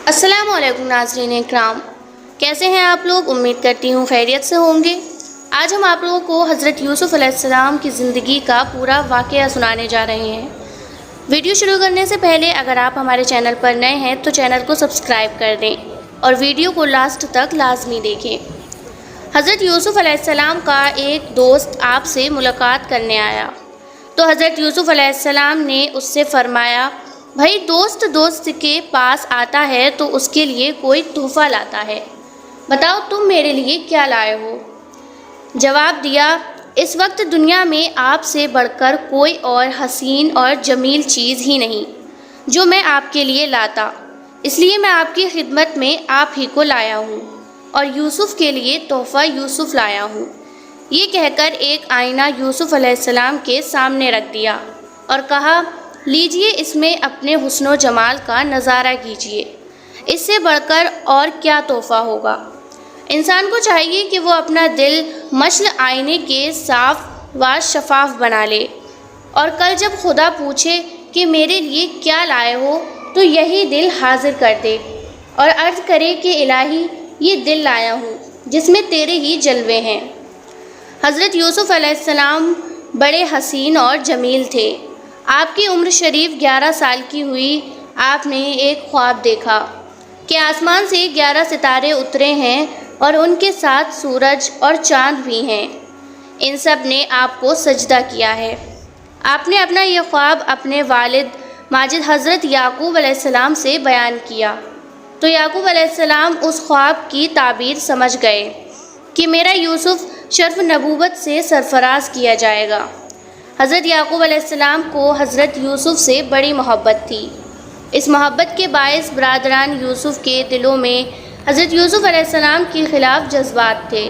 السلام علیکم ناظرین اکرام، کیسے ہیں آپ لوگ؟ امید کرتی ہوں خیریت سے ہوں گے۔ آج ہم آپ لوگوں کو حضرت یوسف علیہ السلام کی زندگی کا پورا واقعہ سنانے جا رہے ہیں۔ ویڈیو شروع کرنے سے پہلے اگر آپ ہمارے چینل پر نئے ہیں تو چینل کو سبسکرائب کر دیں اور ویڈیو کو لاسٹ تک لازمی دیکھیں۔ حضرت یوسف علیہ السلام کا ایک دوست آپ سے ملاقات کرنے آیا تو حضرت یوسف علیہ السلام نے اس سے فرمایا، بھائی دوست کے پاس آتا ہے تو اس کے لیے کوئی تحفہ لاتا ہے، بتاؤ تم میرے لیے کیا لائے ہو؟ جواب دیا، اس وقت دنیا میں آپ سے بڑھ کر کوئی اور حسین اور جمیل چیز ہی نہیں جو میں آپ کے لیے لاتا، اس لیے میں آپ کی خدمت میں آپ ہی کو لایا ہوں اور یوسف کے لیے تحفہ یوسف لایا ہوں۔ یہ کہہ کر ایک آئینہ یوسف علیہ السلام کے سامنے رکھ دیا اور کہا، لیجئے اس میں اپنے حسن و جمال کا نظارہ کیجئے، اس سے بڑھ کر اور کیا تحفہ ہوگا؟ انسان کو چاہیے کہ وہ اپنا دل مشل آئینے کے صاف و شفاف بنا لے اور کل جب خدا پوچھے کہ میرے لیے کیا لائے ہو تو یہی دل حاضر کر دے اور عرض کرے کہ الہی یہ دل لایا ہوں جس میں تیرے ہی جلوے ہیں۔ حضرت یوسف علیہ السلام بڑے حسین اور جمیل تھے۔ آپ کی عمر شریف 11 سال کی ہوئی۔ آپ نے ایک خواب دیکھا کہ آسمان سے 11 ستارے اترے ہیں اور ان کے ساتھ سورج اور چاند بھی ہیں۔ ان سب نے آپ کو سجدہ کیا ہے۔ آپ نے اپنا یہ خواب اپنے والد ماجد حضرت یعقوب علیہ السلام سے بیان کیا تو یعقوب علیہ السلام اس خواب کی تعبیر سمجھ گئے کہ میرا یوسف شرف نبوت سے سرفراز کیا جائے گا۔ حضرت یعقوب علیہ السلام کو حضرت یوسف سے بڑی محبت تھی۔ اس محبت کے باعث برادران یوسف کے دلوں میں حضرت یوسف علیہ السلام کے خلاف جذبات تھے۔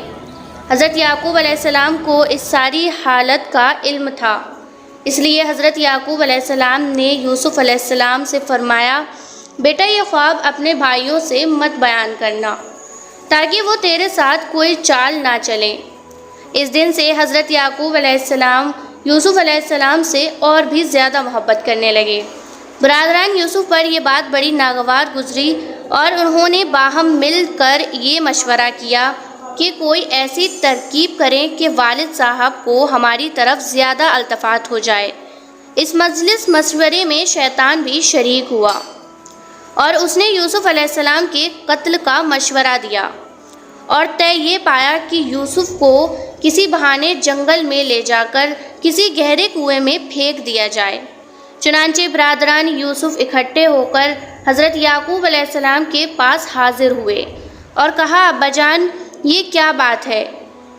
حضرت یعقوب علیہ السلام کو اس ساری حالت کا علم تھا، اس لیے حضرت یعقوب علیہ السلام نے یوسف علیہ السلام سے فرمایا، بیٹا یہ خواب اپنے بھائیوں سے مت بیان کرنا تاکہ وہ تیرے ساتھ کوئی چال نہ چلیں۔ اس دن سے حضرت یعقوب علیہ السلام یوسف علیہ السلام سے اور بھی زیادہ محبت کرنے لگے۔ برادران یوسف پر یہ بات بڑی ناگوار گزری اور انہوں نے باہم مل کر یہ مشورہ کیا کہ کوئی ایسی ترکیب کریں کہ والد صاحب کو ہماری طرف زیادہ التفات ہو جائے۔ اس مجلس مشورے میں شیطان بھی شریک ہوا اور اس نے یوسف علیہ السلام کے قتل کا مشورہ دیا اور طے یہ پایا کہ یوسف کو کسی بہانے جنگل میں لے جا کر کسی گہرے کنویں میں پھینک دیا جائے۔ چنانچہ برادران یوسف اکٹھے ہو کر حضرت یعقوب علیہ السلام کے پاس حاضر ہوئے اور کہا، ابا جان یہ کیا بات ہے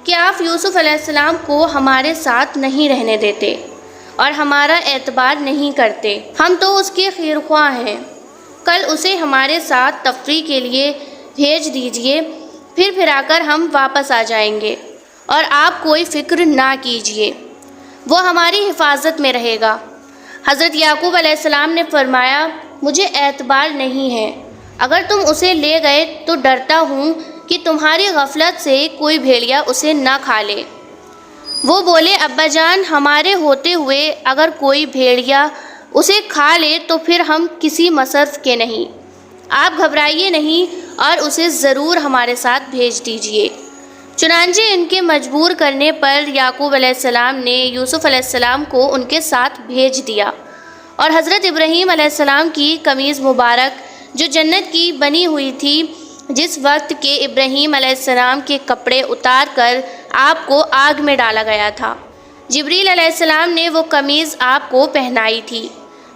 کہ آپ یوسف علیہ السلام کو ہمارے ساتھ نہیں رہنے دیتے اور ہمارا اعتبار نہیں کرتے؟ ہم تو اس کے خیرخواہ ہیں، کل اسے ہمارے ساتھ تفریح کے لیے بھیج دیجئے، پھر آ کر ہم واپس آ جائیں گے اور آپ کوئی فکر نہ کیجئے، وہ ہماری حفاظت میں رہے گا۔ حضرت یعقوب علیہ السلام نے فرمایا، مجھے اعتبار نہیں ہے، اگر تم اسے لے گئے تو ڈرتا ہوں کہ تمہاری غفلت سے کوئی بھیڑیا اسے نہ کھا لے۔ وہ بولے، ابا جان ہمارے ہوتے ہوئے اگر کوئی بھیڑیا اسے کھا لے تو پھر ہم کسی مصرف کے نہیں، آپ گھبرائیے نہیں اور اسے ضرور ہمارے ساتھ بھیج دیجئے۔ چنانچہ ان کے مجبور کرنے پر یعقوب علیہ السلام نے یوسف علیہ السلام کو ان کے ساتھ بھیج دیا اور حضرت ابراہیم علیہ السلام کی قمیض مبارک جو جنت کی بنی ہوئی تھی، جس وقت کے ابراہیم علیہ السلام کے کپڑے اتار کر آپ کو آگ میں ڈالا گیا تھا، جبریل علیہ السلام نے وہ قمیض آپ کو پہنائی تھی۔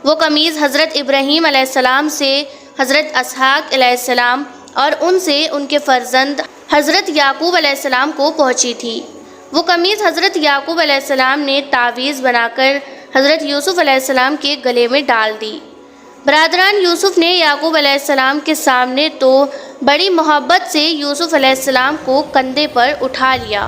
وہ قمیض حضرت ابراہیم علیہ السلام سے حضرت اسحاق علیہ السلام اور ان سے ان کے فرزند حضرت یعقوب علیہ السلام کو پہنچی تھی۔ وہ قمیض حضرت یعقوب علیہ السلام نے تعویذ بنا کر حضرت یوسف علیہ السلام کے گلے میں ڈال دی۔ برادران یوسف نے یعقوب علیہ السلام کے سامنے تو بڑی محبت سے یوسف علیہ السلام کو کندھے پر اٹھا لیا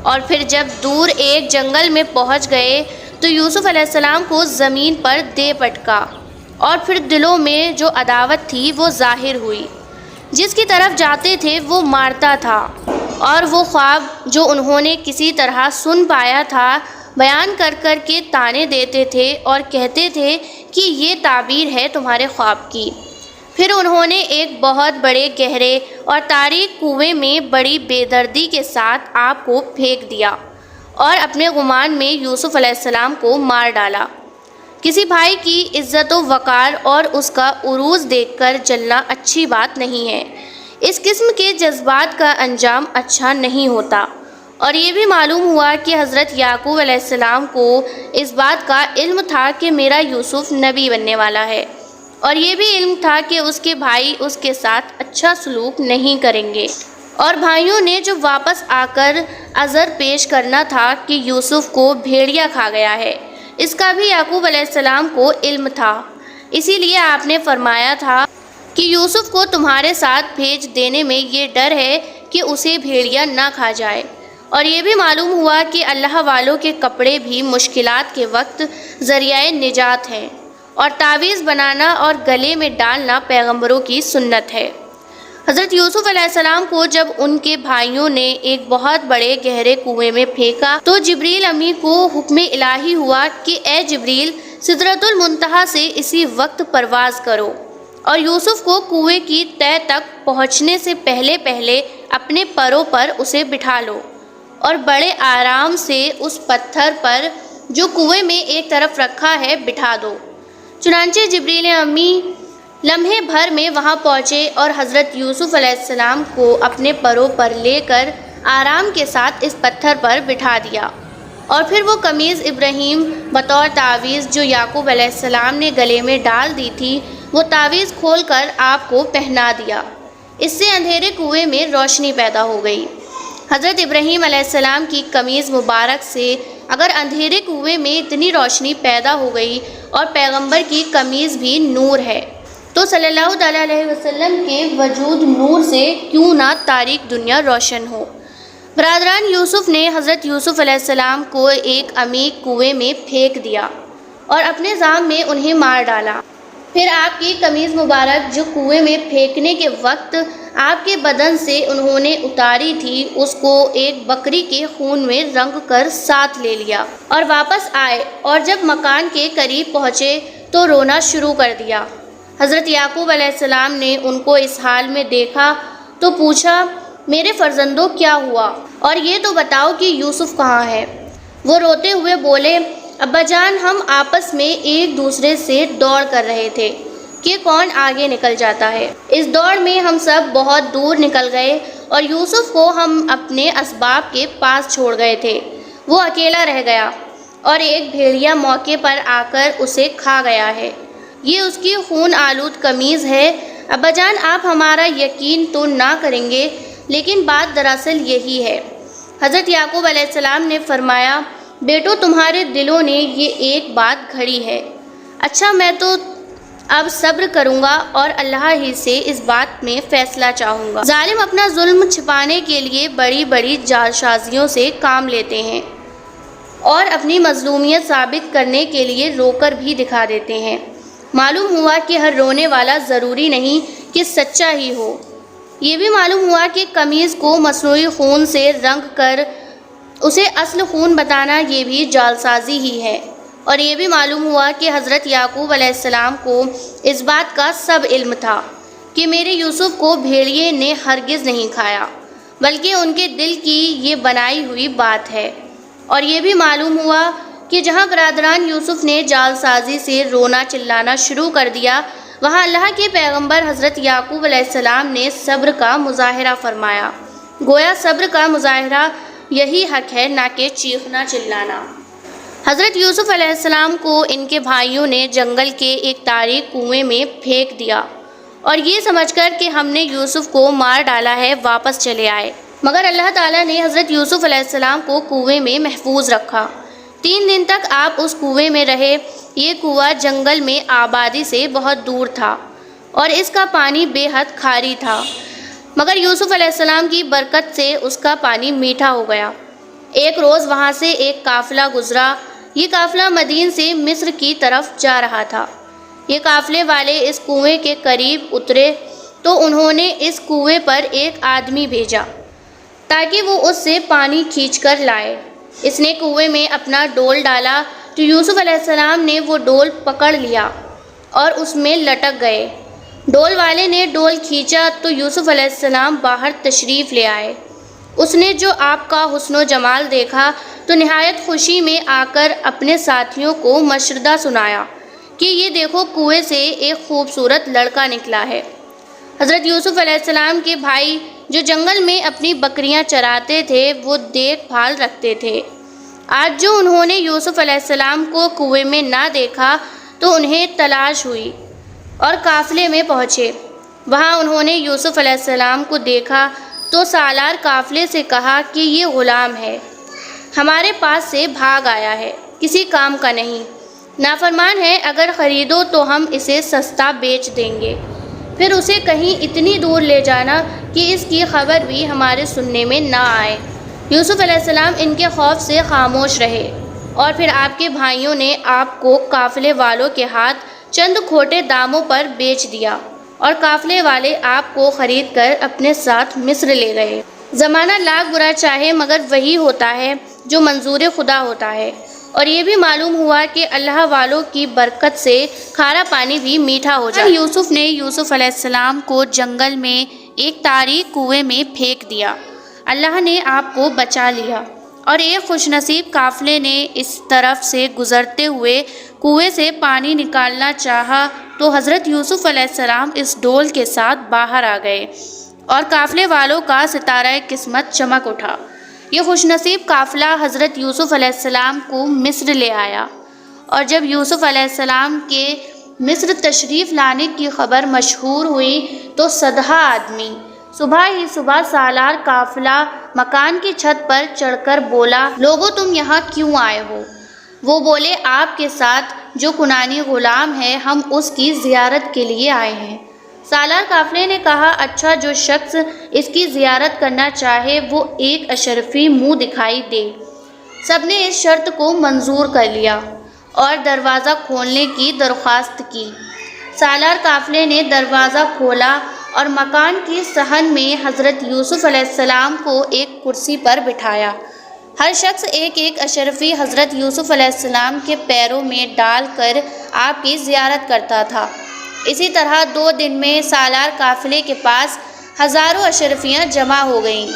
اور پھر جب دور ایک جنگل میں پہنچ گئے تو یوسف علیہ السلام کو زمین پر دے پٹکا اور پھر دلوں میں جو عداوت تھی وہ ظاہر ہوئی۔ جس کی طرف جاتے تھے وہ مارتا تھا اور وہ خواب جو انہوں نے کسی طرح سن پایا تھا بیان کر کر کے طعنے دیتے تھے اور کہتے تھے کہ یہ تعبیر ہے تمہارے خواب کی۔ پھر انہوں نے ایک بہت بڑے گہرے اور تاریک کنویں میں بڑی بے دردی کے ساتھ آپ کو پھینک دیا اور اپنے گمان میں یوسف علیہ السلام کو مار ڈالا۔ کسی بھائی کی عزت و وقار اور اس کا عروج دیکھ کر جلنا اچھی بات نہیں ہے۔ اس قسم کے جذبات کا انجام اچھا نہیں ہوتا۔ اور یہ بھی معلوم ہوا کہ حضرت یعقوب علیہ السلام کو اس بات کا علم تھا کہ میرا یوسف نبی بننے والا ہے، اور یہ بھی علم تھا کہ اس کے بھائی اس کے ساتھ اچھا سلوک نہیں کریں گے، اور بھائیوں نے جو واپس آ کر عذر پیش کرنا تھا کہ یوسف کو بھیڑیا کھا گیا ہے، اس کا بھی یعقوب علیہ السلام کو علم تھا۔ اسی لیے آپ نے فرمایا تھا کہ یوسف کو تمہارے ساتھ بھیج دینے میں یہ ڈر ہے کہ اسے بھیڑیا نہ کھا جائے۔ اور یہ بھی معلوم ہوا کہ اللہ والوں کے کپڑے بھی مشکلات کے وقت ذریعہ نجات ہیں، اور تعویذ بنانا اور گلے میں ڈالنا پیغمبروں کی سنت ہے۔ حضرت یوسف علیہ السلام کو جب ان کے بھائیوں نے ایک بہت بڑے گہرے کنویں میں پھینکا تو جبریل امی کو حکم الہی ہوا کہ اے جبریل، سدرۃ المنتہا سے اسی وقت پرواز کرو اور یوسف کو کنویں کی تہہ تک پہنچنے سے پہلے اپنے پروں پر اسے بٹھا لو اور بڑے آرام سے اس پتھر پر جو کنویں میں ایک طرف رکھا ہے بٹھا دو۔ چنانچہ جبریل امی لمحے بھر میں وہاں پہنچے اور حضرت یوسف علیہ السلام کو اپنے پروں پر لے کر آرام کے ساتھ اس پتھر پر بٹھا دیا، اور پھر وہ قمیض ابراہیم بطور تعویذ جو یعقوب علیہ السلام نے گلے میں ڈال دی تھی، وہ تعویذ کھول کر آپ کو پہنا دیا۔ اس سے اندھیرے کنویں میں روشنی پیدا ہو گئی۔ حضرت ابراہیم علیہ السلام کی قمیض مبارک سے اگر اندھیرے کنویں میں اتنی روشنی پیدا ہو گئی اور پیغمبر کی قمیض بھی نور ہے، تو صلی اللہ تعالیٰ علیہ وسلم کے وجود نور سے کیوں نہ تاریک دنیا روشن ہو۔ برادران، یوسف نے حضرت یوسف علیہ السلام کو ایک عمیق کنویں میں پھینک دیا اور اپنے زام میں انہیں مار ڈالا۔ پھر آپ کی قمیض مبارک جو کنویں میں پھینکنے کے وقت آپ کے بدن سے انہوں نے اتاری تھی، اس کو ایک بکری کے خون میں رنگ کر ساتھ لے لیا اور واپس آئے، اور جب مکان کے قریب پہنچے تو رونا شروع کر دیا۔ حضرت یعقوب علیہ السلام نے ان کو اس حال میں دیکھا تو پوچھا، میرے فرزندوں کیا ہوا، اور یہ تو بتاؤ کہ یوسف کہاں ہے؟ وہ روتے ہوئے بولے، ابا جان، ہم آپس میں ایک دوسرے سے دوڑ کر رہے تھے کہ کون آگے نکل جاتا ہے۔ اس دوڑ میں ہم سب بہت دور نکل گئے اور یوسف کو ہم اپنے اسباب کے پاس چھوڑ گئے تھے۔ وہ اکیلا رہ گیا اور ایک بھیڑیا موقع پر آ کر اسے کھا گیا ہے۔ یہ اس کی خون آلود قمیض ہے۔ ابا جان، آپ ہمارا یقین تو نہ کریں گے، لیکن بات دراصل یہی ہے۔ حضرت یعقوب علیہ السلام نے فرمایا، بیٹو، تمہارے دلوں نے یہ ایک بات گھڑی ہے۔ اچھا، میں تو اب صبر کروں گا اور اللہ ہی سے اس بات میں فیصلہ چاہوں گا۔ ظالم اپنا ظلم چھپانے کے لیے بڑی بڑی جعلسازیوں سے کام لیتے ہیں اور اپنی مظلومیت ثابت کرنے کے لیے رو کر بھی دکھا دیتے ہیں۔ معلوم ہوا کہ ہر رونے والا ضروری نہیں کہ سچا ہی ہو۔ یہ بھی معلوم ہوا کہ قمیض کو مصنوعی خون سے رنگ کر اسے اصل خون بتانا یہ بھی جعلسازی ہی ہے۔ اور یہ بھی معلوم ہوا کہ حضرت یعقوب علیہ السلام کو اس بات کا سب علم تھا کہ میرے یوسف کو بھیڑیے نے ہرگز نہیں کھایا، بلکہ ان کے دل کی یہ بنائی ہوئی بات ہے۔ اور یہ بھی معلوم ہوا کہ جہاں برادران یوسف نے جعلسازی سے رونا چلانا شروع کر دیا، وہاں اللہ کے پیغمبر حضرت یعقوب علیہ السلام نے صبر کا مظاہرہ فرمایا۔ گویا صبر کا مظاہرہ یہی حق ہے، نہ کہ چیخنا چلانا۔ حضرت یوسف علیہ السلام کو ان کے بھائیوں نے جنگل کے ایک تاریک کنویں میں پھینک دیا اور یہ سمجھ کر کہ ہم نے یوسف کو مار ڈالا ہے واپس چلے آئے، مگر اللہ تعالیٰ نے حضرت یوسف علیہ السلام کو کنویں میں محفوظ رکھا۔ 3 دن تک آپ اس کنویں میں رہے۔ یہ کنواں جنگل میں آبادی سے بہت دور تھا اور اس کا پانی بے حد کھاری تھا، مگر یوسف علیہ السلام کی برکت سے اس کا پانی میٹھا ہو گیا۔ ایک روز وہاں سے ایک قافلہ گزرا۔ یہ قافلہ مدین سے مصر کی طرف جا رہا تھا۔ یہ قافلے والے اس کنویں کے قریب اترے تو انہوں نے اس کنویں پر ایک آدمی بھیجا تاکہ وہ اس سے پانی کھینچ کر لائے۔ اس نے کنویں میں اپنا ڈول ڈالا تو یوسف علیہ السلام نے وہ ڈول پکڑ لیا اور اس میں لٹک گئے۔ ڈول والے نے ڈول کھینچا تو یوسف علیہ السلام باہر تشریف لے آئے۔ اس نے جو آپ کا حسن و جمال دیکھا تو نہایت خوشی میں آ کر اپنے ساتھیوں کو مشردہ سنایا کہ یہ دیکھو کنویں سے ایک خوبصورت لڑکا نکلا ہے۔ حضرت یوسف علیہ السلام کے بھائی جو جنگل میں اپنی بکریاں چراتے تھے وہ دیکھ بھال رکھتے تھے۔ آج جو انہوں نے یوسف علیہ السلام کو کنویں میں نہ دیکھا تو انہیں تلاش ہوئی اور قافلے میں پہنچے۔ وہاں انہوں نے یوسف علیہ السلام کو دیکھا تو سالار قافلے سے کہا کہ یہ غلام ہے، ہمارے پاس سے بھاگ آیا ہے، کسی کام کا نہیں، نافرمان ہے، اگر خریدو تو ہم اسے سستا بیچ دیں گے، پھر اسے کہیں اتنی دور لے جانا کہ اس کی خبر بھی ہمارے سننے میں نہ آئے۔ یوسف علیہ السلام ان کے خوف سے خاموش رہے اور پھر آپ کے بھائیوں نے آپ کو قافلے والوں کے ہاتھ چند کھوٹے داموں پر بیچ دیا اور قافلے والے آپ کو خرید کر اپنے ساتھ مصر لے گئے۔ زمانہ لاکھ برا چاہے مگر وہی ہوتا ہے جو منظور خدا ہوتا ہے، اور یہ بھی معلوم ہوا کہ اللہ والوں کی برکت سے کھارا پانی بھی میٹھا ہو جاتا ہے۔ یوسف نے یوسف علیہ السلام کو جنگل میں ایک تاریک کنویں میں پھینک دیا، اللہ نے آپ کو بچا لیا، اور ایک خوش نصیب قافلے نے اس طرف سے گزرتے ہوئے کنویں سے پانی نکالنا چاہا تو حضرت یوسف علیہ السلام اس ڈول کے ساتھ باہر آ گئے اور قافلے والوں کا ستارہ قسمت چمک اٹھا۔ یہ خوش نصیب قافلہ حضرت یوسف علیہ السلام کو مصر لے آیا، اور جب یوسف علیہ السلام کے مصر تشریف لانے کی خبر مشہور ہوئی تو 100 آدمی صبح ہی صبح سالار قافلہ مکان کی چھت پر چڑھ کر بولا، لوگو تم یہاں کیوں آئے ہو؟ وہ بولے، آپ کے ساتھ جو کنانی غلام ہے ہم اس کی زیارت کے لیے آئے ہیں۔ سالار قافلے نے کہا، اچھا، جو شخص اس کی زیارت کرنا چاہے وہ ایک اشرفی منہ دکھائی دے۔ سب نے اس شرط کو منظور کر لیا اور دروازہ کھولنے کی درخواست کی۔ سالار قافلے نے دروازہ کھولا اور مکان کی صحن میں حضرت یوسف علیہ السلام کو ایک کرسی پر بٹھایا۔ ہر شخص ایک ایک اشرفی حضرت یوسف علیہ السلام کے پیروں میں ڈال کر آپ کی زیارت کرتا تھا۔ اسی طرح 2 دن میں سالار قافلے کے پاس ہزاروں اشرفیاں جمع ہو گئیں۔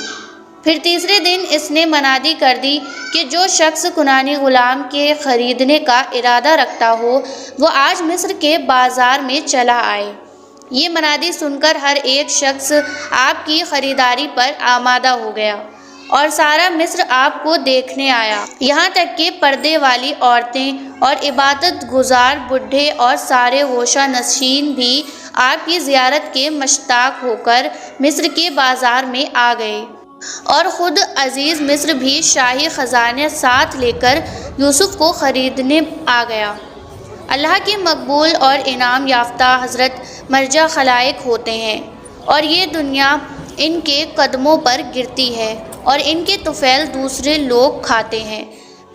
پھر تیسرے دن اس نے منادی کر دی کہ جو شخص کنانی غلام کے خریدنے کا ارادہ رکھتا ہو وہ آج مصر کے بازار میں چلا آئے۔ یہ منادی سن کر ہر ایک شخص آپ کی خریداری پر آمادہ ہو گیا اور سارا مصر آپ کو دیکھنے آیا، یہاں تک کہ پردے والی عورتیں اور عبادت گزار بوڑھے اور سارے ہوشہ نشین بھی آپ کی زیارت کے مشتاق ہو کر مصر کے بازار میں آ گئے، اور خود عزیز مصر بھی شاہی خزانے ساتھ لے کر یوسف کو خریدنے آ گیا۔ اللہ کے مقبول اور انعام یافتہ حضرت مرجع خلائق ہوتے ہیں، اور یہ دنیا ان کے قدموں پر گرتی ہے اور ان کے طفیل دوسرے لوگ کھاتے ہیں۔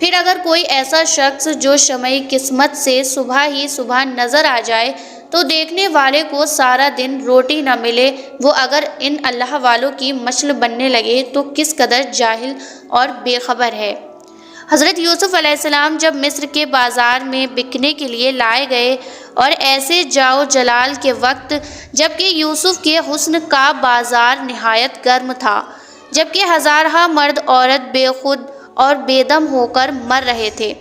پھر اگر کوئی ایسا شخص جو شمعِ قسمت سے صبح ہی صبح نظر آ جائے تو دیکھنے والے کو سارا دن روٹی نہ ملے، وہ اگر ان اللہ والوں کی مشل بننے لگے تو کس قدر جاہل اور بے خبر ہے۔ حضرت یوسف علیہ السلام جب مصر کے بازار میں بکنے کے لیے لائے گئے اور ایسے جاؤ جلال کے وقت جبکہ یوسف کے حسن کا بازار نہایت گرم تھا، جبکہ ہزارہ مرد عورت بے خود اور بے دم ہو کر مر رہے تھے،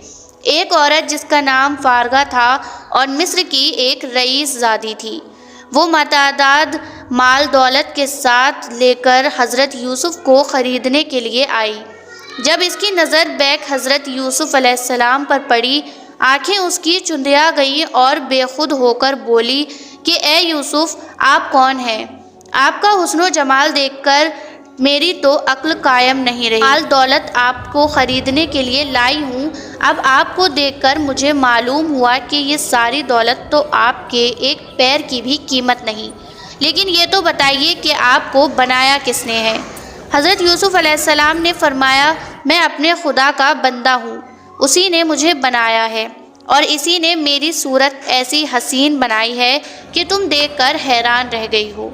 ایک عورت جس کا نام فارغہ تھا اور مصر کی ایک رئیس زادی تھی، وہ متعدد مال دولت کے ساتھ لے کر حضرت یوسف کو خریدنے کے لیے آئی۔ جب اس کی نظر بیک حضرت یوسف علیہ السلام پر پڑی، آنکھیں اس کی چندیا گئیں اور بے خود ہو کر بولی کہ اے یوسف، آپ کون ہیں؟ آپ کا حسن و جمال دیکھ کر میری تو عقل قائم نہیں رہی، مال دولت آپ کو خریدنے کے لیے لائی ہوں، اب آپ کو دیکھ کر مجھے معلوم ہوا کہ یہ ساری دولت تو آپ کے ایک پیر کی بھی قیمت نہیں، لیکن یہ تو بتائیے کہ آپ کو بنایا کس نے ہے؟ حضرت یوسف علیہ السلام نے فرمایا، میں اپنے خدا کا بندہ ہوں، اسی نے مجھے بنایا ہے اور اسی نے میری صورت ایسی حسین بنائی ہے کہ تم دیکھ کر حیران رہ گئی ہو۔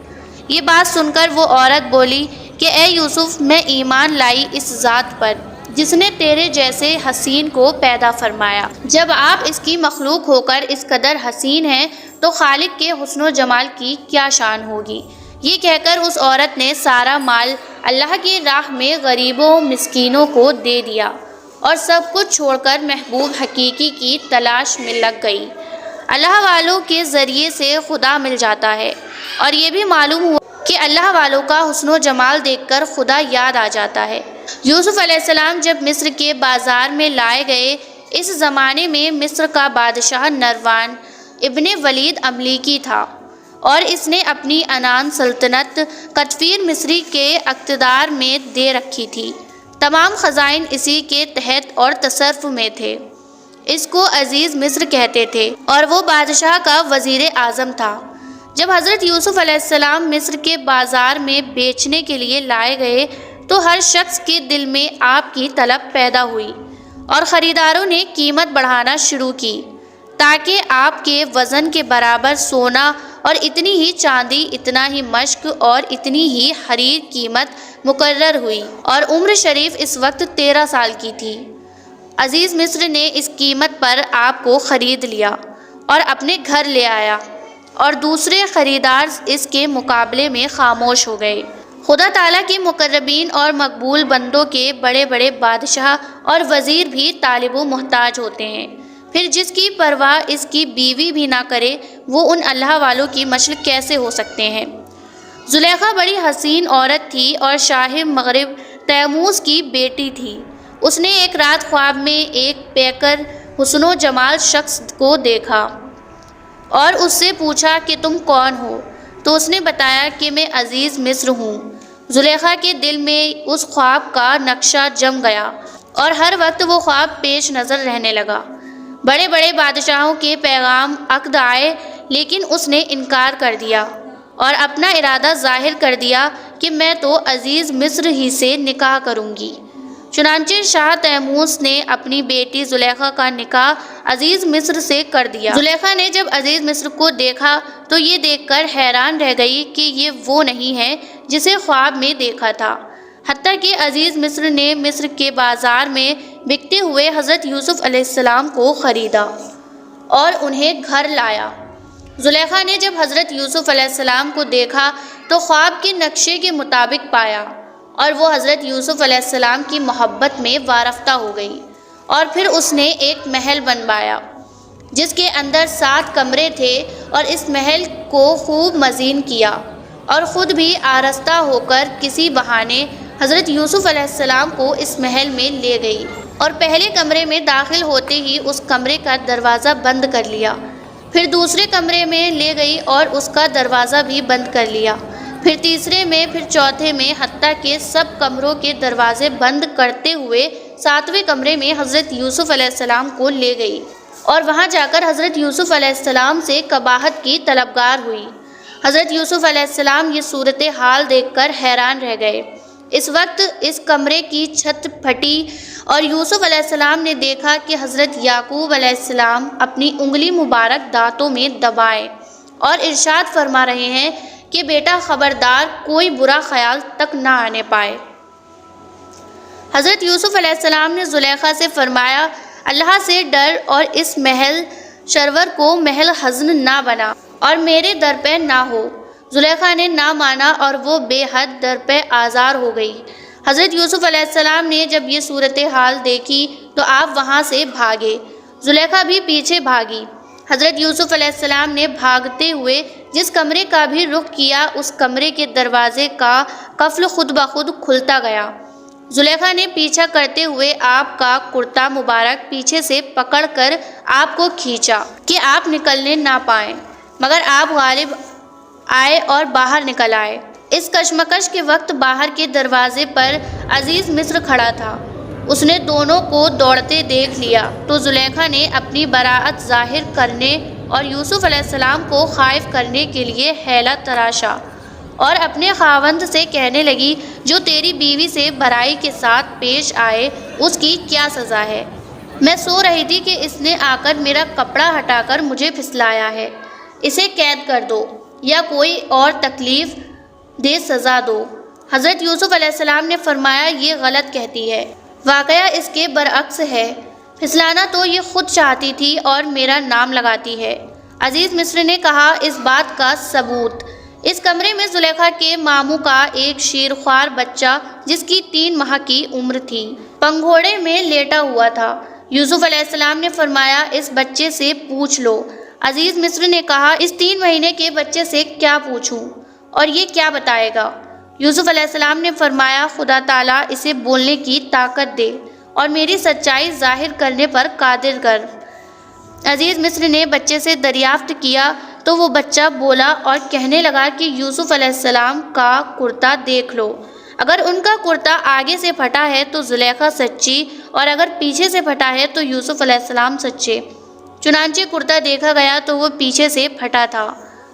یہ بات سن کر وہ عورت بولی کہ اے یوسف، میں ایمان لائی اس ذات پر جس نے تیرے جیسے حسین کو پیدا فرمایا۔ جب آپ اس کی مخلوق ہو کر اس قدر حسین ہیں تو خالق کے حسن و جمال کی کیا شان ہوگی۔ یہ کہہ کر اس عورت نے سارا مال اللہ کی راہ میں غریبوں مسکینوں کو دے دیا اور سب کچھ چھوڑ کر محبوب حقیقی کی تلاش میں لگ گئی۔ اللہ والوں کے ذریعے سے خدا مل جاتا ہے، اور یہ بھی معلوم ہوا کہ اللہ والوں کا حسن و جمال دیکھ کر خدا یاد آ جاتا ہے۔ یوسف علیہ السلام جب مصر کے بازار میں لائے گئے، اس زمانے میں مصر کا بادشاہ نروان ابن ولید املیکی تھا، اور اس نے اپنی عنان سلطنت قطفیر مصری کے اقتدار میں دے رکھی تھی۔ تمام خزائن اسی کے تحت اور تصرف میں تھے۔ اس کو عزیز مصر کہتے تھے، اور وہ بادشاہ کا وزیر اعظم تھا۔ جب حضرت یوسف علیہ السلام مصر کے بازار میں بیچنے کے لیے لائے گئے تو ہر شخص کے دل میں آپ کی طلب پیدا ہوئی، اور خریداروں نے قیمت بڑھانا شروع کی، تاکہ آپ کے وزن کے برابر سونا اور اتنی ہی چاندی، اتنا ہی مشک اور اتنی ہی حریر قیمت مقرر ہوئی، اور عمر شریف اس وقت 13 سال کی تھی۔ عزیز مصر نے اس قیمت پر آپ کو خرید لیا اور اپنے گھر لے آیا، اور دوسرے خریدار اس کے مقابلے میں خاموش ہو گئے۔ خدا تعالیٰ کے مقربین اور مقبول بندوں کے بڑے بڑے بادشاہ اور وزیر بھی طالب و محتاج ہوتے ہیں، پھر جس کی پرواہ اس کی بیوی بھی نہ کرے، وہ ان اللہ والوں کی مثل کیسے ہو سکتے ہیں۔ زلیخا بڑی حسین عورت تھی اور شاہ مغرب تیموز کی بیٹی تھی۔ اس نے ایک رات خواب میں ایک پیکر حسن و جمال شخص کو دیکھا اور اس سے پوچھا کہ تم کون ہو؟ تو اس نے بتایا کہ میں عزیز مصر ہوں۔ زلیخا کے دل میں اس خواب کا نقشہ جم گیا، اور ہر وقت وہ خواب پیش نظر رہنے لگا۔ بڑے بڑے بادشاہوں کے پیغام عقد آئے، لیکن اس نے انکار کر دیا اور اپنا ارادہ ظاہر کر دیا کہ میں تو عزیز مصر ہی سے نکاح کروں گی۔ چنانچہ شاہ تیموز نے اپنی بیٹی زلیخا کا نکاح عزیز مصر سے کر دیا۔ زلیخا نے جب عزیز مصر کو دیکھا تو یہ دیکھ کر حیران رہ گئی کہ یہ وہ نہیں ہے جسے خواب میں دیکھا تھا، حتیٰ کہ عزیز مصر نے مصر کے بازار میں بکتے ہوئے حضرت یوسف علیہ السلام کو خریدا اور انہیں گھر لایا۔ زلیخا نے جب حضرت یوسف علیہ السلام کو دیکھا تو خواب کے نقشے کے مطابق پایا، اور وہ حضرت یوسف علیہ السلام کی محبت میں وارفتہ ہو گئی، اور پھر اس نے ایک محل بنوایا جس کے اندر 7 کمرے تھے، اور اس محل کو خوب مزین کیا، اور خود بھی آراستہ ہو کر کسی بہانے حضرت یوسف علیہ السلام کو اس محل میں لے گئی، اور پہلے کمرے میں داخل ہوتے ہی اس کمرے کا دروازہ بند کر لیا، پھر دوسرے کمرے میں لے گئی اور اس کا دروازہ بھی بند کر لیا، پھر تیسرے میں، پھر چوتھے میں، حتیٰ کہ سب کمروں کے دروازے بند کرتے ہوئے 7ویں کمرے میں حضرت یوسف علیہ السلام کو لے گئی، اور وہاں جا کر حضرت یوسف علیہ السلام سے قباحت کی طلبگار ہوئی۔ حضرت یوسف علیہ السلام یہ صورتحال دیکھ کر حیران رہ گئے۔ اس وقت اس کمرے کی چھت پھٹی، اور یوسف علیہ السلام نے دیکھا کہ حضرت یعقوب علیہ السلام اپنی انگلی مبارک دانتوں میں دبائے اور ارشاد فرما رہے ہیں کہ بیٹا خبردار، کوئی برا خیال تک نہ آنے پائے۔ حضرت یوسف علیہ السلام نے زلیخا سے فرمایا، اللہ سے ڈر اور اس محل شرور کو محل حزن نہ بنا اور میرے در پہ نہ ہو۔ زلیخا نے نہ مانا اور وہ بے حد در پہ آزار ہو گئی۔ حضرت یوسف علیہ السلام نے جب یہ صورتحال دیکھی تو آپ وہاں سے بھاگے، زلیخا بھی پیچھے بھاگی۔ حضرت یوسف علیہ السلام نے بھاگتے ہوئے جس کمرے کا بھی رخ کیا، اس کمرے کے دروازے کا قفل خود بخود کھلتا گیا۔ زلیخا نے پیچھا کرتے ہوئے آپ کا کرتا مبارک پیچھے سے پکڑ کر آپ کو کھینچا کہ آپ نکلنے نہ پائیں، مگر آپ غالب آئے اور باہر نکل آئے۔ اس کشمکش کے وقت باہر کے دروازے پر عزیز مصر کھڑا تھا۔ اس نے دونوں کو دوڑتے دیکھ لیا تو زلیخا نے اپنی براءت ظاہر کرنے اور یوسف علیہ السلام کو خائف کرنے کے لیے حیلہ تراشا، اور اپنے خاوند سے کہنے لگی، جو تیری بیوی سے برائی کے ساتھ پیش آئے اس کی کیا سزا ہے؟ میں سو رہی تھی کہ اس نے آ کر میرا کپڑا ہٹا کر مجھے پھسلایا ہے، اسے قید کر دو یا کوئی اور تکلیف دے سزا دو۔ حضرت یوسف علیہ السلام نے فرمایا، یہ غلط کہتی ہے، واقعہ اس کے برعکس ہے، پھسلانا تو یہ خود چاہتی تھی اور میرا نام لگاتی ہے۔ عزیز مصر نے کہا، اس بات کا ثبوت اس کمرے میں زلیخا کے ماموں کا ایک شیرخوار بچہ جس کی 3 ماہ کی عمر تھی پنگھوڑے میں لیٹا ہوا تھا۔ یوسف علیہ السلام نے فرمایا، اس بچے سے پوچھ لو۔ عزیز مصر نے کہا، اس 3 مہینے کے بچے سے کیا پوچھوں اور یہ کیا بتائے گا؟ یوسف علیہ السلام نے فرمایا، خدا تعالیٰ اسے بولنے کی طاقت دے اور میری سچائی ظاہر کرنے پر قادر کر۔ عزیز مصر نے بچے سے دریافت کیا تو وہ بچہ بولا اور کہنے لگا کہ یوسف علیہ السلام کا کرتا دیکھ لو، اگر ان کا کرتا آگے سے پھٹا ہے تو زلیخا سچی اور اگر پیچھے سے پھٹا ہے تو یوسف علیہ السلام سچے۔ چنانچہ کرتا دیکھا گیا تو وہ پیچھے سے پھٹا تھا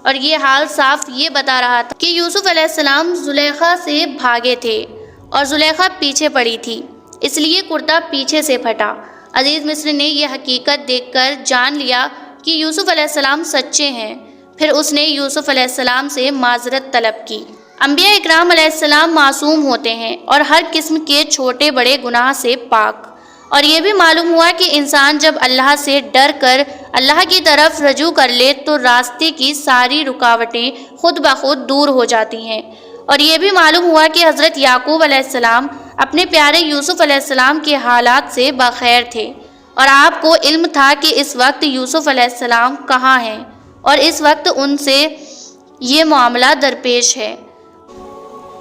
اور یہ حال صاف یہ بتا رہا تھا کہ یوسف علیہ السلام زلیخا سے بھاگے تھے اور زلیخا پیچھے پڑی تھی، اس لیے کرتا پیچھے سے پھٹا۔ عزیز مصر نے یہ حقیقت دیکھ کر جان لیا کہ یوسف علیہ السلام سچے ہیں، پھر اس نے یوسف علیہ السلام سے معذرت طلب کی۔ انبیاء اکرام علیہ السلام معصوم ہوتے ہیں اور ہر قسم کے چھوٹے بڑے گناہ سے پاک، اور یہ بھی معلوم ہوا کہ انسان جب اللہ سے ڈر کر اللہ کی طرف رجوع کر لے تو راستے کی ساری رکاوٹیں خود بخود دور ہو جاتی ہیں، اور یہ بھی معلوم ہوا کہ حضرت یعقوب علیہ السلام اپنے پیارے یوسف علیہ السلام کے حالات سے بخیر تھے، اور آپ کو علم تھا کہ اس وقت یوسف علیہ السلام کہاں ہیں اور اس وقت ان سے یہ معاملہ درپیش ہے۔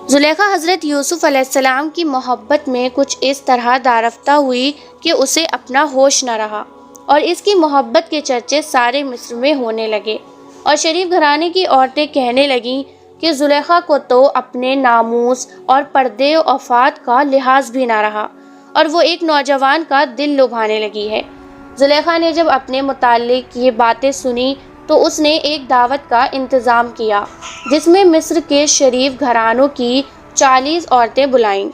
زلیخا حضرت یوسف علیہ السلام کی محبت میں کچھ اس طرح دارفتہ ہوئی کہ اسے اپنا ہوش نہ رہا، اور اس کی محبت کے چرچے سارے مصر میں ہونے لگے، اور شریف گھرانے کی عورتیں کہنے لگیں کہ زلیخا کو تو اپنے ناموس اور پردے و عفات کا لحاظ بھی نہ رہا اور وہ ایک نوجوان کا دل لبھانے لگی ہے۔ زلیخا نے جب اپنے متعلق یہ باتیں سنی تو اس نے ایک دعوت کا انتظام کیا جس میں مصر کے شریف گھرانوں کی 40 عورتیں بلائیں۔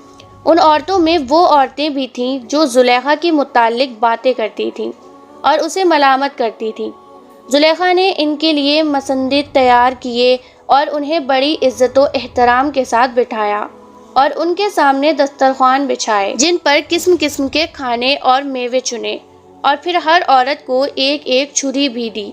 ان عورتوں میں وہ عورتیں بھی تھیں جو زلیخا کے متعلق باتیں کرتی تھیں اور اسے ملامت کرتی تھیں۔ زلیخا نے ان کے لیے مسندیں تیار کیے اور انہیں بڑی عزت و احترام کے ساتھ بٹھایا اور ان کے سامنے دسترخوان بچھائے جن پر قسم قسم کے کھانے اور میوے چنے، اور پھر ہر عورت کو ایک ایک چھری بھی دی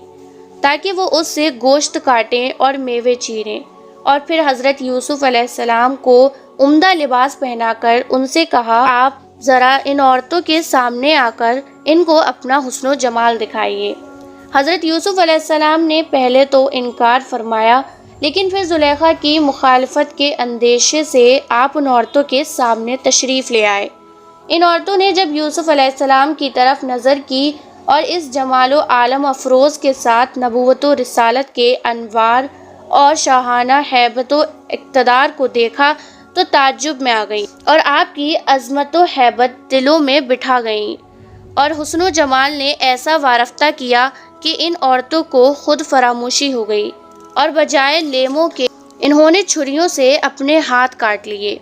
تاکہ وہ اس سے گوشت کاٹیں اور میوے چیریں، اور پھر حضرت یوسف علیہ السلام کو عمدہ لباس پہنا کر ان سے کہا، آپ ذرا ان عورتوں کے سامنے آ کر ان کو اپنا حسن و جمال دکھائیے۔ حضرت یوسف علیہ السلام نے پہلے تو انکار فرمایا، لیکن پھر زلیخا کی مخالفت کے اندیشے سے آپ ان عورتوں کے سامنے تشریف لے آئے۔ ان عورتوں نے جب یوسف علیہ السلام کی طرف نظر کی اور اس جمال و عالم افروز کے ساتھ نبوت و رسالت کے انوار اور شاہانہ ہیبت و اقتدار کو دیکھا تو تعجب میں آ گئی اور آپ کی عظمت و ہیبت دلوں میں بٹھا گئیں، اور حسن و جمال نے ایسا وارفتہ کیا کہ ان عورتوں کو خود فراموشی ہو گئی، اور بجائے لیموں کے انہوں نے چھریوں سے اپنے ہاتھ کاٹ لیے،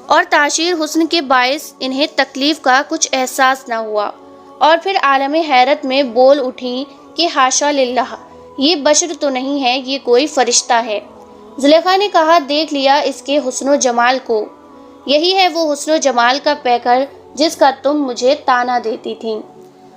اور تعشیر حسن کے باعث انہیں تکلیف کا کچھ احساس نہ ہوا، اور پھر عالم حیرت میں بول اٹھیں کہ حاشا للہ، یہ بشر تو نہیں ہے، یہ کوئی فرشتہ ہے۔ زلیخا نے کہا، دیکھ لیا اس کے حسن و جمال کو، یہی ہے وہ حسن و جمال کا پیکر جس کا تم مجھے طعنہ دیتی تھیں۔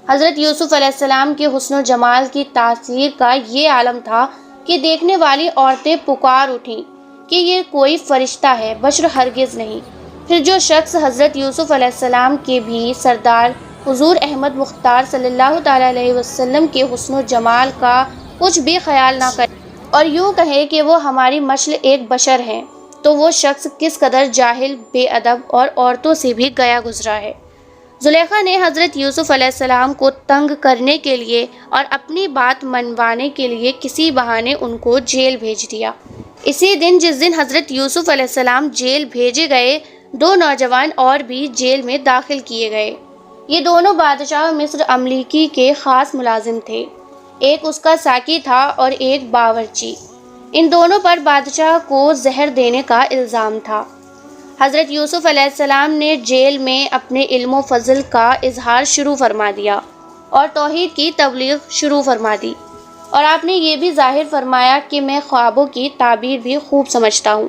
حضرت یوسف علیہ السلام کے حسن و جمال کی تاثیر کا یہ عالم تھا کہ دیکھنے والی عورتیں پکار اٹھیں کہ یہ کوئی فرشتہ ہے، بشر ہرگز نہیں۔ پھر جو شخص حضرت یوسف علیہ السلام کے بھی سردار حضور احمد مختار صلی اللہ تعالیٰ علیہ وسلم کے حسن و جمال کا کچھ بھی خیال نہ کرے اور یوں کہے کہ وہ ہماری مثل ایک بشر ہیں، تو وہ شخص کس قدر جاہل، بے ادب اور عورتوں سے بھی گیا گزرا ہے۔ زلیخا نے حضرت یوسف علیہ السلام کو تنگ کرنے کے لیے اور اپنی بات منوانے کے لیے کسی بہانے ان کو جیل بھیج دیا۔ اسی دن جس دن حضرت یوسف علیہ السلام جیل بھیجے گئے، 2 نوجوان اور بھی جیل میں داخل کیے گئے۔ یہ دونوں بادشاہ مصر املیکی کے خاص ملازم تھے، ایک اس کا ساقی تھا اور ایک باورچی۔ ان دونوں پر بادشاہ کو زہر دینے کا الزام تھا۔ حضرت یوسف علیہ السلام نے جیل میں اپنے علم و فضل کا اظہار شروع فرما دیا اور توحید کی تبلیغ شروع فرما دی، اور آپ نے یہ بھی ظاہر فرمایا کہ میں خوابوں کی تعبیر بھی خوب سمجھتا ہوں۔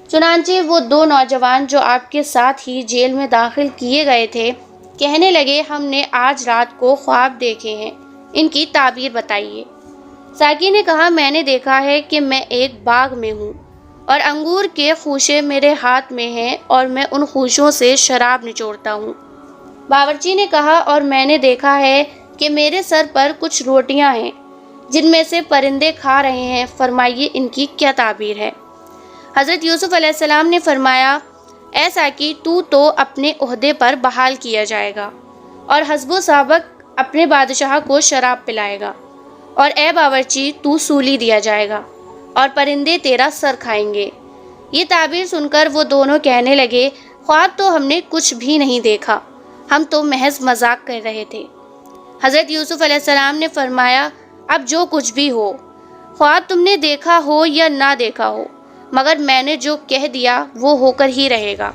چنانچہ وہ دو نوجوان جو آپ کے ساتھ ہی جیل میں داخل کیے گئے تھے کہنے لگے ہم نے آج رات کو خواب دیکھے ہیں، ان کی تعبیر بتائیے۔ ساقی نے کہا میں نے دیکھا ہے کہ میں ایک باغ میں ہوں اور انگور کے خوشے میرے ہاتھ میں ہیں اور میں ان خوشوں سے شراب نچوڑتا ہوں۔ باورچی نے کہا اور میں نے دیکھا ہے کہ میرے سر پر کچھ روٹیاں ہیں جن میں سے پرندے کھا رہے ہیں، فرمائیے ان کی کیا تعبیر ہے؟ حضرت یوسف علیہ السلام نے فرمایا اے ساقی تو اپنے عہدے پر بحال کیا جائے گا اور حسب و سابق اپنے بادشاہ کو شراب پلائے گا، اور اے باورچی تو سولی دیا جائے گا اور پرندے تیرا سر کھائیں گے۔ یہ تعبیر سن کر وہ دونوں کہنے لگے خواب تو ہم نے کچھ بھی نہیں دیکھا، ہم تو محض مذاق کر رہے تھے۔ حضرت یوسف علیہ السلام نے فرمایا اب جو کچھ بھی ہو، خواب تم نے دیکھا ہو یا نہ دیکھا ہو، مگر میں نے جو کہہ دیا وہ ہو کر ہی رہے گا،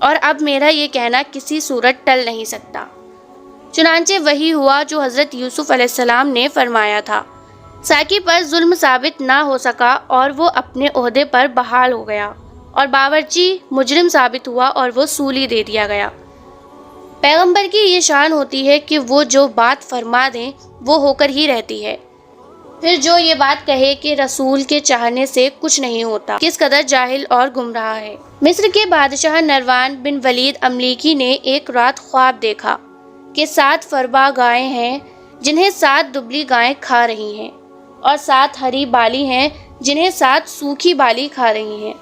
اور اب میرا یہ کہنا کسی صورت ٹل نہیں سکتا۔ چنانچہ وہی ہوا جو حضرت یوسف علیہ السلام نے فرمایا تھا۔ ساقی پر ظلم ثابت نہ ہو سکا اور وہ اپنے عہدے پر بحال ہو گیا، اور باورچی مجرم ثابت ہوا اور وہ سولی دے دیا گیا۔ پیغمبر کی یہ شان ہوتی ہے کہ وہ جو بات فرما دیں وہ ہو کر ہی رہتی ہے، پھر جو یہ بات کہے کہ رسول کے چاہنے سے کچھ نہیں ہوتا، کس قدر جاہل اور گمراہ ہے۔ مصر کے بادشاہ نروان بن ولید املیکی نے ایک رات خواب دیکھا کہ 7 فربا گائیں ہیں جنہیں 7 دبلی گائیں کھا رہی ہیں، اور 7 ہری بالی ہیں جنہیں 7 سوکھی بالی کھا رہی ہیں۔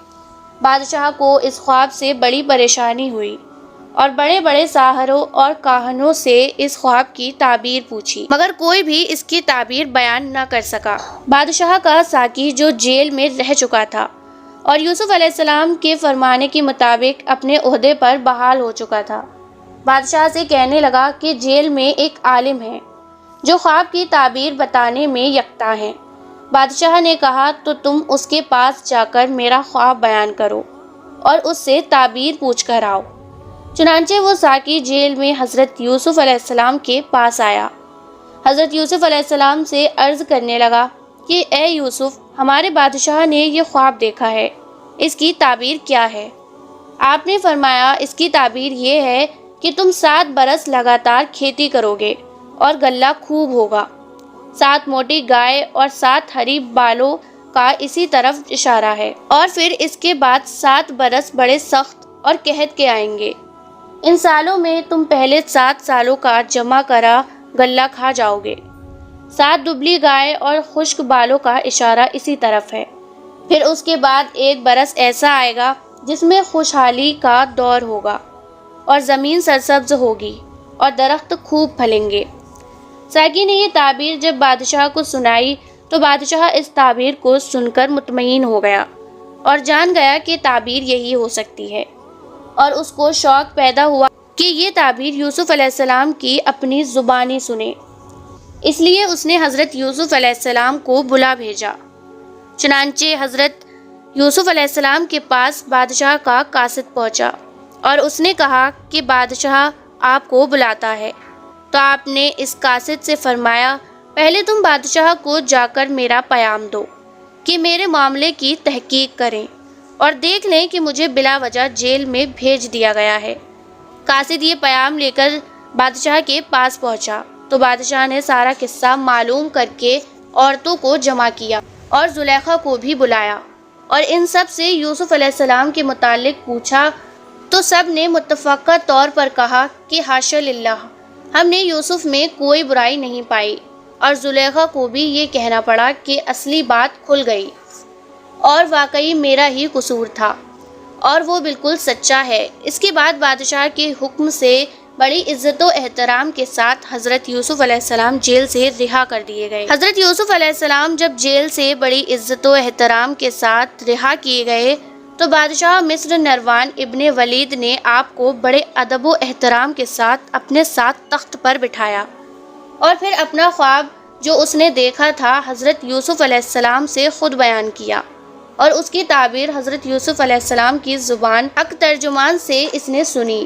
بادشاہ کو اس خواب سے بڑی پریشانی ہوئی اور بڑے بڑے ساحروں اور کاہنوں سے اس خواب کی تعبیر پوچھی، مگر کوئی بھی اس کی تعبیر بیان نہ کر سکا۔ بادشاہ کا ساقی جو جیل میں رہ چکا تھا اور یوسف علیہ السلام کے فرمانے کے مطابق اپنے عہدے پر بحال ہو چکا تھا، بادشاہ سے کہنے لگا کہ جیل میں ایک عالم ہے جو خواب کی تعبیر بتانے میں یکتا ہے۔ بادشاہ نے کہا تو تم اس کے پاس جا کر میرا خواب بیان کرو اور اس سے تعبیر پوچھ کر آؤ۔ چنانچہ وہ ساقی جیل میں حضرت یوسف علیہ السلام کے پاس آیا۔ حضرت یوسف علیہ السلام سے عرض کرنے لگا کہ اے یوسف، ہمارے بادشاہ نے یہ خواب دیکھا ہے، اس کی تعبیر کیا ہے؟ آپ نے فرمایا اس کی تعبیر یہ ہے کہ تم 7 برس لگاتار کھیتی کرو گے اور غلہ خوب ہوگا۔ 7 موٹی گائے اور 7 ہری بالوں کا اسی طرف اشارہ ہے، اور پھر اس کے بعد 7 برس بڑے سخت اور قحط کے آئیں گے۔ ان سالوں میں تم پہلے 7 سالوں کا جمع کرا غلہ کھا جاؤ گے۔ 7 دبلی گائے اور خشک بالوں کا اشارہ اسی طرف ہے۔ پھر اس کے بعد 1 برس ایسا آئے گا جس میں خوشحالی کا دور ہوگا اور زمین سرسبز ہوگی اور درخت خوب پھلیں گے۔ ساقی نے یہ تعبیر جب بادشاہ کو سنائی تو بادشاہ اس تعبیر کو سن کر مطمئن ہو گیا اور جان گیا کہ تعبیر یہی ہو سکتی ہے، اور اس کو شوق پیدا ہوا کہ یہ تعبیر یوسف علیہ السلام کی اپنی زبانی سنے، اس لیے اس نے حضرت یوسف علیہ السلام کو بلا بھیجا۔ چنانچہ حضرت یوسف علیہ السلام کے پاس بادشاہ کا قاصد پہنچا اور اس نے کہا کہ بادشاہ آپ کو بلاتا ہے۔ تو آپ نے اس قاصد سے فرمایا پہلے تم بادشاہ کو جا کر میرا پیام دو کہ میرے معاملے کی تحقیق کریں اور دیکھ لیں کہ مجھے بلا وجہ جیل میں بھیج دیا گیا ہے۔ قاصد یہ پیام لے کر بادشاہ کے پاس پہنچا تو بادشاہ نے سارا قصہ معلوم کر کے عورتوں کو جمع کیا اور زلیخا کو بھی بلایا اور ان سب سے یوسف علیہ السلام کے متعلق پوچھا، تو سب نے متفقہ طور پر کہا کہ حاشا للہ، ہم نے یوسف میں کوئی برائی نہیں پائی، اور زلیخا کو بھی یہ کہنا پڑا کہ اصلی بات کھل گئی اور واقعی میرا ہی قصور تھا اور وہ بالکل سچا ہے۔ اس کے بعد بادشاہ کے حکم سے بڑی عزت و احترام کے ساتھ حضرت یوسف علیہ السلام جیل سے رہا کر دیے گئے۔ حضرت یوسف علیہ السلام جب جیل سے بڑی عزت و احترام کے ساتھ رہا کیے گئے تو بادشاہ مصر نروان ابن ولید نے آپ کو بڑے ادب و احترام کے ساتھ اپنے ساتھ تخت پر بٹھایا اور پھر اپنا خواب جو اس نے دیکھا تھا حضرت یوسف علیہ السلام سے خود بیان کیا، اور اس کی تعبیر حضرت یوسف علیہ السلام کی زبان حق ترجمان سے اس نے سنی۔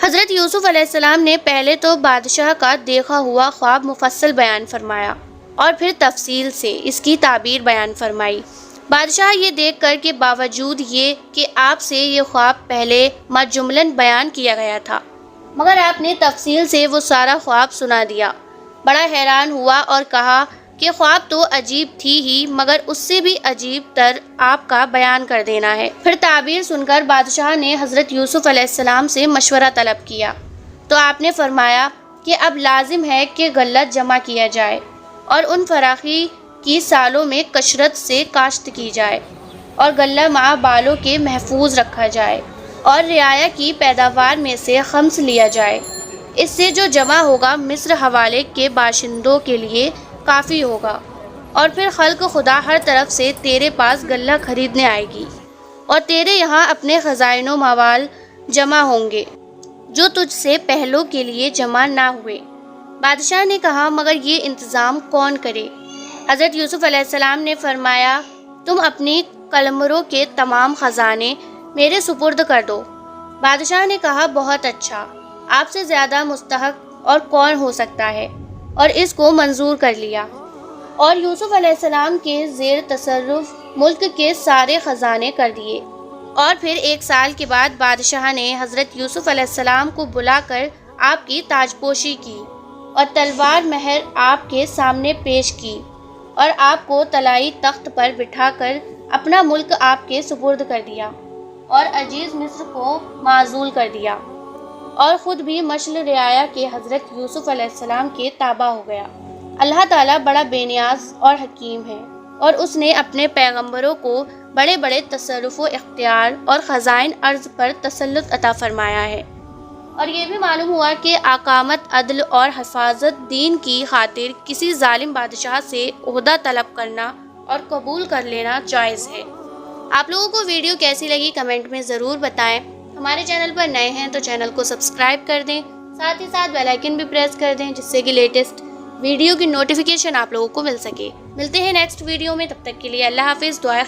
حضرت یوسف علیہ السلام نے پہلے تو بادشاہ کا دیکھا ہوا خواب مفصل بیان فرمایا اور پھر تفصیل سے اس کی تعبیر بیان فرمائی۔ بادشاہ یہ دیکھ کر کہ باوجود یہ کہ آپ سے یہ خواب پہلے مجملاً بیان کیا گیا تھا مگر آپ نے تفصیل سے وہ سارا خواب سنا دیا، بڑا حیران ہوا اور کہا کہ خواب تو عجیب تھی ہی مگر اس سے بھی عجیب تر آپ کا بیان کر دینا ہے۔ پھر تعبیر سن کر بادشاہ نے حضرت یوسف علیہ السلام سے مشورہ طلب کیا تو آپ نے فرمایا کہ اب لازم ہے کہ غلہ جمع کیا جائے اور ان فراخی کی سالوں میں کثرت سے کاشت کی جائے اور غلہ مع بالوں کے محفوظ رکھا جائے اور رعایا کی پیداوار میں سے خمس لیا جائے، اس سے جو جمع ہوگا مصر حوالے کے باشندوں کے لیے کافی ہوگا، اور پھر خلق خدا ہر طرف سے تیرے پاس غلہ خریدنے آئے گی اور تیرے یہاں اپنے خزائن و موال جمع ہوں گے جو تجھ سے پہلوں کے لیے جمع نہ ہوئے۔ بادشاہ نے کہا مگر یہ انتظام کون کرے؟ حضرت یوسف علیہ السلام نے فرمایا تم اپنی قلمروں کے تمام خزانے میرے سپرد کر دو۔ بادشاہ نے کہا بہت اچھا، آپ سے زیادہ مستحق اور کون ہو سکتا ہے، اور اس کو منظور کر لیا اور یوسف علیہ السلام کے زیر تصرف ملک کے سارے خزانے کر دیے۔ اور پھر 1 سال کے بعد بادشاہ نے حضرت یوسف علیہ السلام کو بلا کر آپ کی تاج پوشی کی اور تلوار مہر آپ کے سامنے پیش کی اور آپ کو طلائی تخت پر بٹھا کر اپنا ملک آپ کے سپرد کر دیا اور عزیز مصر کو معزول کر دیا، اور خود بھی مشل رعایا کے حضرت یوسف علیہ السلام کے تابع ہو گیا۔ اللہ تعالیٰ بڑا بے نیاز اور حکیم ہے، اور اس نے اپنے پیغمبروں کو بڑے بڑے تصرف و اختیار اور خزائن ارض پر تسلط عطا فرمایا ہے، اور یہ بھی معلوم ہوا کہ اقامت عدل اور حفاظت دین کی خاطر کسی ظالم بادشاہ سے عہدہ طلب کرنا اور قبول کر لینا جائز ہے۔ آپ لوگوں کو ویڈیو کیسی لگی کمنٹ میں ضرور بتائیں۔ ہمارے چینل پر نئے ہیں تو چینل کو سبسکرائب کر دیں، ساتھ ہی ساتھ بیل آئیکن بھی پریس کر دیں جس سے کہ لیٹسٹ ویڈیو کی نوٹیفیکیشن آپ لوگوں کو مل سکے۔ ملتے ہیں نیکسٹ ویڈیو میں، تب تک کے لیے اللہ حافظ، دعائیں